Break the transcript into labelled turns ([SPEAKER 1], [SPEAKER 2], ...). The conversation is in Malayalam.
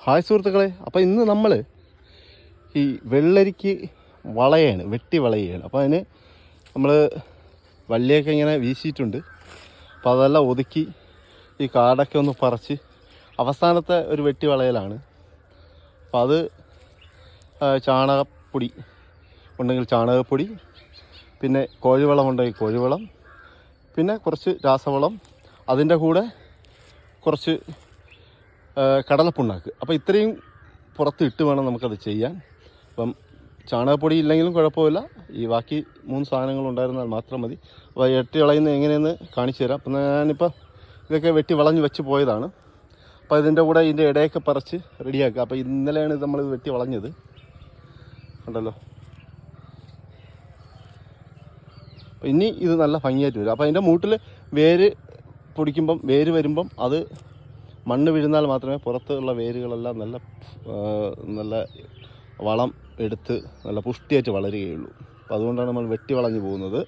[SPEAKER 1] ഹായ് സുഹൃത്തുക്കളെ, അപ്പോൾ ഇന്ന് നമ്മൾ ഈ വെള്ളരിക്ക് വളയാണ്, വെട്ടി വളയാണ്. അപ്പോൾ അതിന് നമ്മൾ വള്ളിയൊക്കെ ഇങ്ങനെ വീശിയിട്ടുണ്ട്. അപ്പോൾ അതെല്ലാം ഒതുക്കി ഈ കാടൊക്കെ ഒന്ന് പറിച്ച് അവസാനത്തെ ഒരു വെട്ടി വളയലാണ്. അപ്പോൾ അത് ചാണകപ്പൊടി ഉണ്ടെങ്കിൽ ചാണകപ്പൊടി, പിന്നെ കോഴിവളം ഉണ്ടെങ്കിൽ കോഴിവളം, പിന്നെ കുറച്ച് രാസവളം, അതിൻ്റെ കൂടെ കുറച്ച് കടലപ്പിണ്ണാക്ക്. അപ്പോൾ ഇത്രയും പുറത്ത് ഇട്ട് വേണം നമുക്കത് ചെയ്യാൻ. അപ്പം ചാണകപ്പൊടി ഇല്ലെങ്കിലും കുഴപ്പമില്ല, ഈ ബാക്കി 3 സാധനങ്ങളുണ്ടായിരുന്നാൽ മാത്രം മതി. അപ്പോൾ വെട്ടി വളയുന്നത് എങ്ങനെയെന്ന് കാണിച്ചു തരാം. അപ്പം ഞാനിപ്പോൾ ഇതൊക്കെ വെട്ടി വളഞ്ഞ് വെച്ച് പോയതാണ്. അപ്പോൾ ഇതിൻ്റെ കൂടെ ഇതിൻ്റെ ഇടയൊക്കെ പറിച്ച് റെഡിയാക്കുക. അപ്പോൾ ഇന്നലെയാണ് ഇത് നമ്മളിത് വെട്ടി വളഞ്ഞത്, ഉണ്ടല്ലോ. അപ്പോൾ ഇനി ഇത് നല്ല ഭംഗിയായിട്ട് വരും. അപ്പോൾ അതിൻ്റെ മൂട്ടിൽ വേര് വരുമ്പം അത് മണ്ണ് വീഴുന്നാൽ മാത്രമേ പുറത്തുള്ള വേരുകളെല്ലാം നല്ല വളം എടുത്ത് നല്ല പുഷ്ടിയായിട്ട് വളരുകയുള്ളൂ. അപ്പോൾ അതുകൊണ്ടാണ് നമ്മൾ വെട്ടി വളഞ്ഞു പോകുന്നത്.